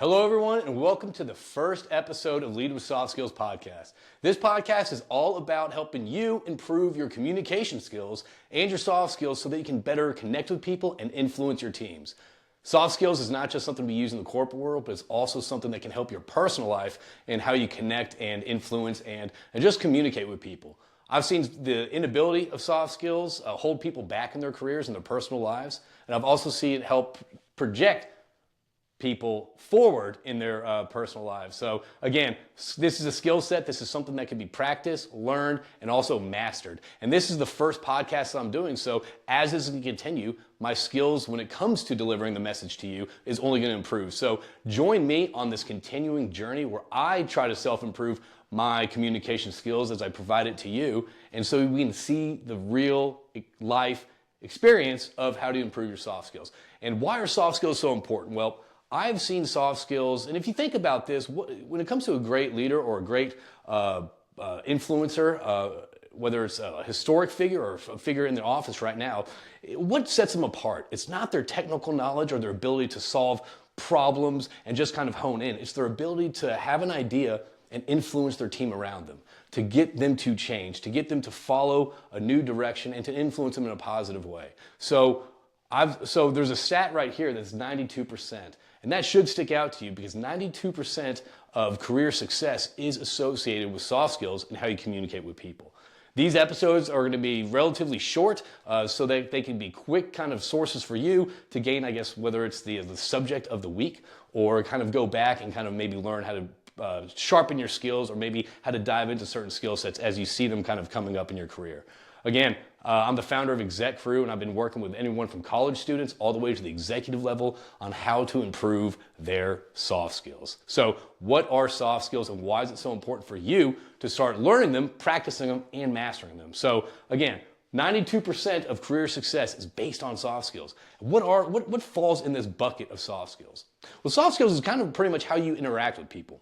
Hello, everyone, and welcome to the first episode of Lead with Soft Skills podcast. This podcast is all about helping you improve your communication skills and your soft skills so that you can better connect with people and influence your teams. Soft skills is not just something we use in the corporate world, but it's also something that can help your personal life and how you connect and influence and just communicate with people. I've seen the inability of soft skills hold people back in their careers and their personal lives, and I've also seen it help project people forward in their personal lives. So again, this is a skill set. This is something that can be practiced, learned, and also mastered. And this is the first podcast that I'm doing. So as this can continue, my skills when it comes to delivering the message to you is only going to improve. So join me on this continuing journey where I try to self-improve my communication skills as I provide it to you. And so we can see the real life experience of how to improve your soft skills. And why are soft skills so important? Well, I've seen soft skills, and if you think about this, when it comes to a great leader or a great influencer, whether it's a historic figure or a figure in the office right now, what sets them apart? It's not their technical knowledge or their ability to solve problems and just kind of hone in. It's their ability to have an idea and influence their team around them, to get them to change, to get them to follow a new direction and to influence them in a positive way. So there's a stat right here that's 92%. And that should stick out to you because 92% of career success is associated with soft skills and how you communicate with people. These episodes are going to be relatively short so that they can be quick kind of sources for you to gain, I guess, whether it's the subject of the week or kind of go back and kind of maybe learn how to sharpen your skills or maybe how to dive into certain skill sets as you see them kind of coming up in your career. Again, I'm the founder of Exec Crew, and I've been working with anyone from college students all the way to the executive level on how to improve their soft skills. So what are soft skills and why is it so important for you to start learning them, practicing them, and mastering them? So again, 92% of career success is based on soft skills. What falls in this bucket of soft skills? Well, soft skills is kind of pretty much how you interact with people.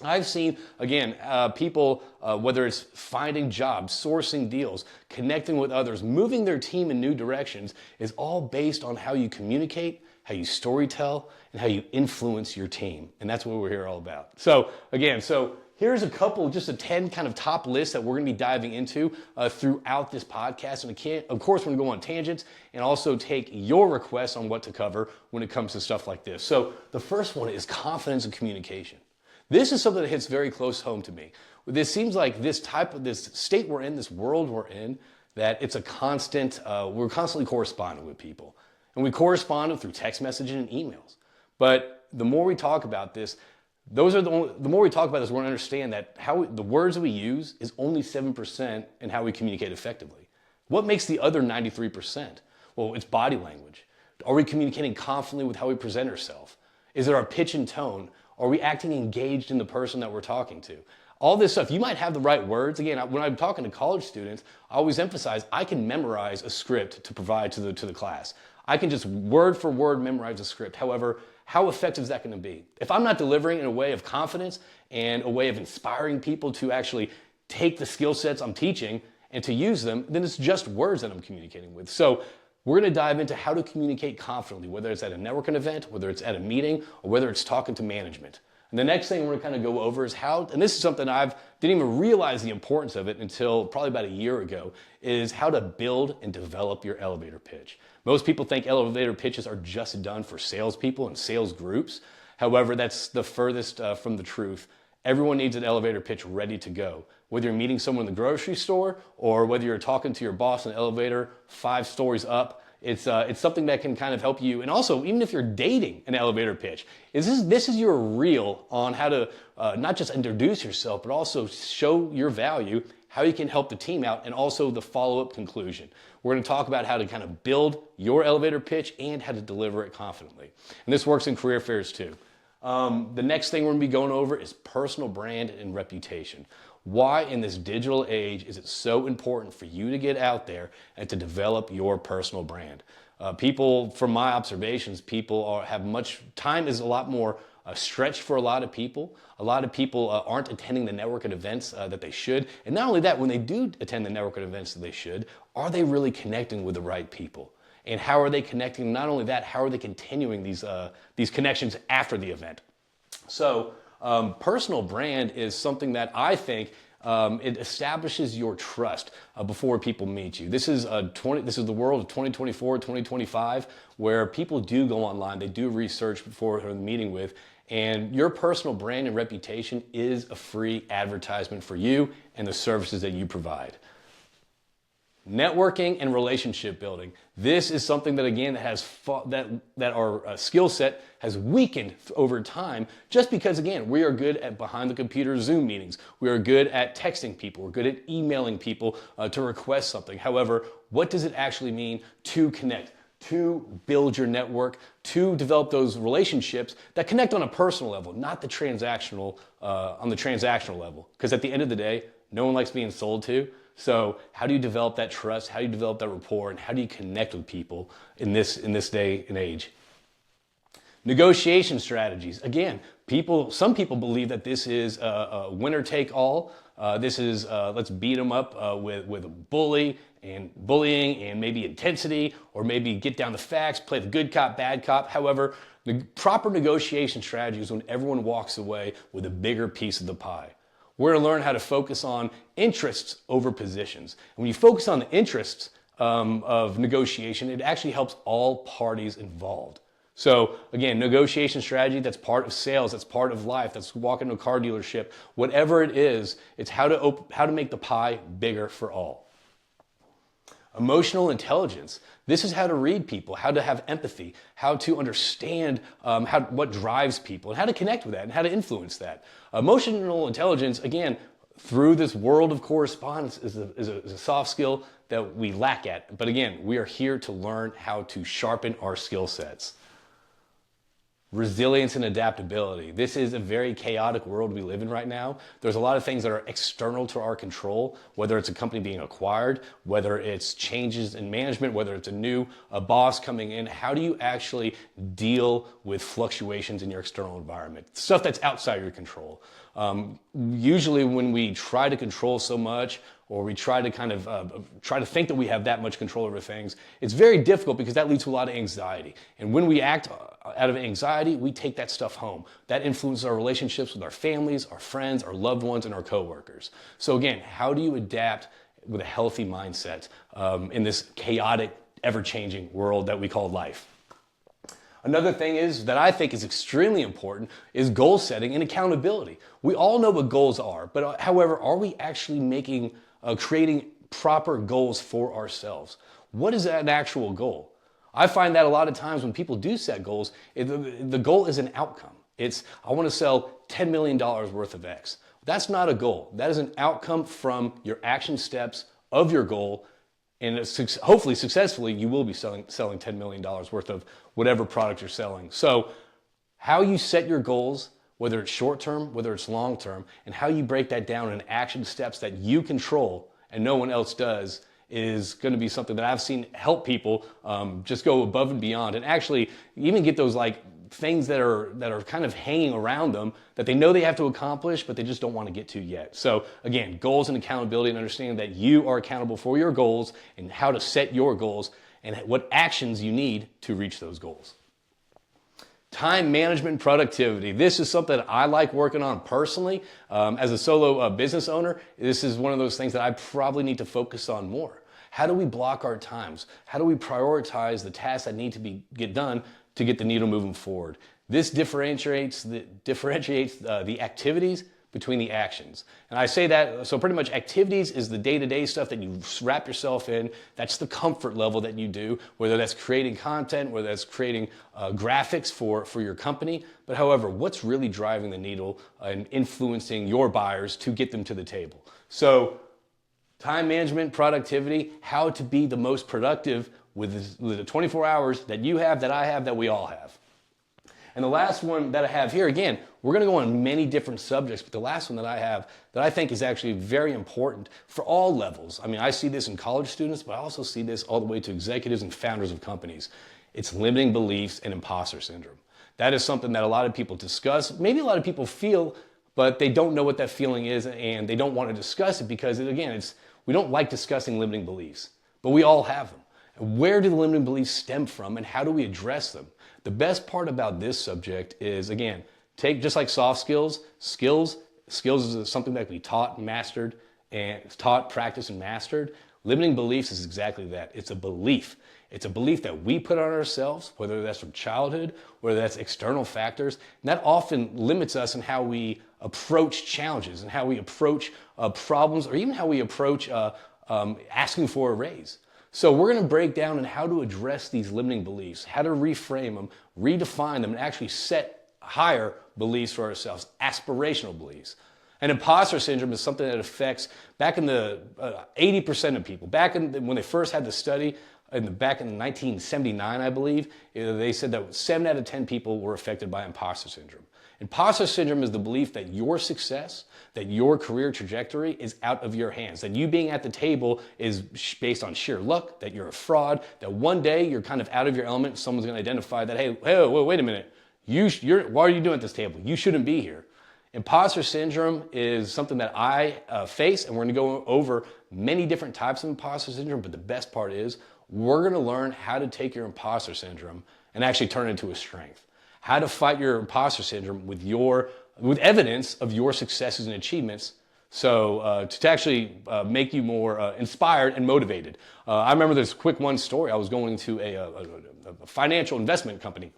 I've seen, again, people, whether it's finding jobs, sourcing deals, connecting with others, moving their team in new directions, is all based on how you communicate, how you storytell, and how you influence your team. And that's what we're here all about. So, again, here's a couple, just a 10 kind of top lists that we're going to be diving into throughout this podcast. And of course, we're going to go on tangents and also take your requests on what to cover when it comes to stuff like this. So the first one is confidence and communication. This is something that hits very close home to me. This seems like this state we're in, this world we're in, that it's a constant, we're constantly corresponding with people. And we correspond through text messaging and emails. But the more we talk about this, the more we talk about this, we're going to understand that the words that we use is only 7% in how we communicate effectively. What makes the other 93%? Well, it's body language. Are we communicating confidently with how we present ourselves? Is it our pitch and tone? Are we acting engaged in the person that we're talking to? All this stuff, you might have the right words. Again, when I'm talking to college students, I always emphasize I can memorize a script to provide to the class. I can just word for word memorize a script. However, how effective is that going to be? If I'm not delivering in a way of confidence and a way of inspiring people to actually take the skill sets I'm teaching and to use them, then it's just words that I'm communicating with. So we're going to dive into how to communicate confidently, whether it's at a networking event, whether it's at a meeting, or whether it's talking to management. And the next thing we're going to kind of go over is how, and this is something didn't even realize the importance of it until probably about a year ago, is how to build and develop your elevator pitch. Most people think elevator pitches are just done for salespeople and sales groups. However, that's the furthest from the truth. Everyone needs an elevator pitch ready to go. Whether you're meeting someone in the grocery store or whether you're talking to your boss in the elevator 5 stories up, it's something that can kind of help you. And also, even if you're dating an elevator pitch, this is your reel on how to not just introduce yourself, but also show your value, how you can help the team out, and also the follow-up conclusion. We're going to talk about how to kind of build your elevator pitch and how to deliver it confidently. And this works in career fairs too. The next thing we're going to be going over is personal brand and reputation. Why in this digital age is it so important for you to get out there and to develop your personal brand? People, from my observations, time is a lot more stretched for a lot of people. A lot of people aren't attending the networking events that they should. And not only that, when they do attend the networking events that they should, are they really connecting with the right people? And how are they connecting? Not only that, how are they continuing these connections after the event? So personal brand is something that I think it establishes your trust before people meet you. This is the world of 2024, 2025, where people do go online, they do research before they're meeting with, and your personal brand and reputation is a free advertisement for you and the services that you provide. Networking and relationship building. This is something that again that our skill set has weakened over time, just because again we are good at behind the computer Zoom meetings. We are good at texting people. We're good at emailing people to request something. However, what does it actually mean to connect? To build your network, to develop those relationships that connect on a personal level, not the transactional on the transactional level. Because at the end of the day, no one likes being sold to. So how do you develop that trust? How do you develop that rapport? And how do you connect with people in this day and age? Negotiation strategies. Again, some people believe that this is a winner take all. This is let's beat them up with a bullying and maybe intensity, or maybe get down the facts, play the good cop, bad cop. However, the proper negotiation strategy is when everyone walks away with a bigger piece of the pie. We're going to learn how to focus on interests over positions. And when you focus on the interests of negotiation, it actually helps all parties involved. So again, negotiation strategy, that's part of sales, that's part of life, that's walking to a car dealership, whatever it is, it's how to make the pie bigger for all. Emotional intelligence. This is how to read people, how to have empathy, how to understand what drives people, and how to connect with that, and how to influence that. Emotional intelligence, again, through this world of correspondence, is a soft skill that we lack at. But again, we are here to learn how to sharpen our skill sets. Resilience and adaptability. This is a very chaotic world we live in right now. There's a lot of things that are external to our control, whether it's a company being acquired, whether it's changes in management, whether it's a new boss coming in. How do you actually deal with fluctuations in your external environment? Stuff that's outside your control. Usually when we try to control so much, or we try to try to think that we have that much control over things, it's very difficult because that leads to a lot of anxiety. And when we act out of anxiety, we take that stuff home. That influences our relationships with our families, our friends, our loved ones, and our coworkers. So again, how do you adapt with a healthy mindset in this chaotic, ever-changing world that we call life? Another thing is that I think is extremely important is goal setting and accountability. We all know what goals are, but however, are we actually creating proper goals for ourselves? What is an actual goal? I find that a lot of times when people do set goals, the goal is an outcome. It's, I want to sell $10 million worth of X. That's not a goal. That is an outcome from your action steps of your goal. And hopefully successfully, you will be selling $10 million worth of whatever product you're selling. So how you set your goals, whether it's short term, whether it's long term, and how you break that down in action steps that you control and no one else does, is going to be something that I've seen help people just go above and beyond, and actually even get those things that are kind of hanging around them that they know they have to accomplish, but they just don't want to get to yet. So again, goals and accountability, and understanding that you are accountable for your goals and how to set your goals and what actions you need to reach those goals. Time management and productivity. This is something that I like working on personally. As a solo business owner, this is one of those things that I probably need to focus on more. How do we block our times? How do we prioritize the tasks that need to get done to get the needle moving forward? This differentiates the activities between the actions. And I say that, so pretty much activities is the day-to-day stuff that you wrap yourself in. That's the comfort level that you do, whether that's creating content, whether that's creating graphics for your company. But however, what's really driving the needle and influencing your buyers to get them to the table? So time management, productivity, how to be the most productive with the 24 hours that you have, that I have, that we all have. And the last one that I have here, again, we're going to go on many different subjects, but the last one that I have that I think is actually very important for all levels. I mean, I see this in college students, but I also see this all the way to executives and founders of companies. It's limiting beliefs and imposter syndrome. That is something that a lot of people discuss, maybe a lot of people feel, but they don't know what that feeling is, and they don't want to discuss it because, again, we don't like discussing limiting beliefs, but we all have them. Where do the limiting beliefs stem from, and how do we address them? The best part about this subject is, again, Take just like soft skills is something that we taught, mastered, and taught, practiced, and mastered. Limiting beliefs is exactly that. It's a belief. It's a belief that we put on ourselves, whether that's from childhood, whether that's external factors, and that often limits us in how we approach challenges and how we approach problems, or even how we approach asking for a raise. So we're going to break down on how to address these limiting beliefs, how to reframe them, redefine them, and actually set higher beliefs for ourselves, aspirational beliefs. And imposter syndrome is something that affects, back in the 80% of people, when they first had the study, back in 1979, I believe, they said that 7 out of 10 people were affected by imposter syndrome. Imposter syndrome is the belief that your success, that your career trajectory is out of your hands, that you being at the table is based on sheer luck, that you're a fraud, that one day you're kind of out of your element, someone's going to identify that, hey, wait a minute, why are you doing at this table? You shouldn't be here. Imposter syndrome is something that I face, and we're going to go over many different types of imposter syndrome, but the best part is we're going to learn how to take your imposter syndrome and actually turn it into a strength. How to fight your imposter syndrome with evidence of your successes and achievements, so to actually make you more inspired and motivated. I remember this quick one story. I was going to a financial investment company,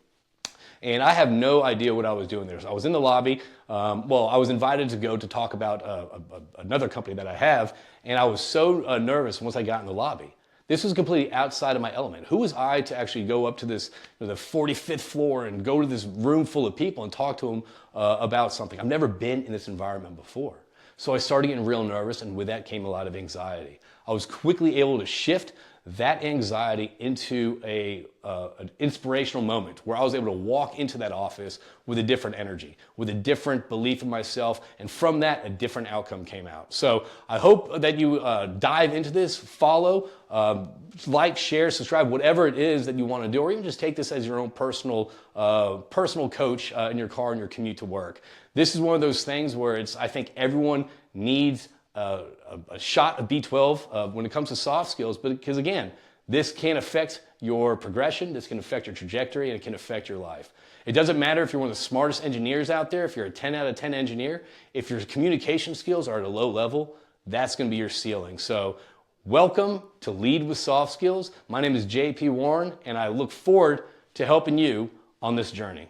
and I have no idea what I was doing there. So I was in the lobby. I was invited to go to talk about another company that I have, and I was so nervous once I got in the lobby. This was completely outside of my element. Who was I to actually go up to this, the 45th floor, and go to this room full of people and talk to them about something? I've never been in this environment before. So I started getting real nervous, and with that came a lot of anxiety. I was quickly able to shift that anxiety into an inspirational moment where I was able to walk into that office with a different energy, with a different belief in myself, and from that, a different outcome came out. So I hope that you dive into this, follow, like, share, subscribe, whatever it is that you want to do, or even just take this as your own personal coach in your car and your commute to work. This is one of those things where I think everyone needs a shot of B12 when it comes to soft skills, but because again, this can affect your progression, this can affect your trajectory, and it can affect your life. It doesn't matter if you're one of the smartest engineers out there, if you're a 10 out of 10 engineer, if your communication skills are at a low level, that's going to be your ceiling. So welcome to Lead with Soft Skills. My name is JP Warren, and I look forward to helping you on this journey.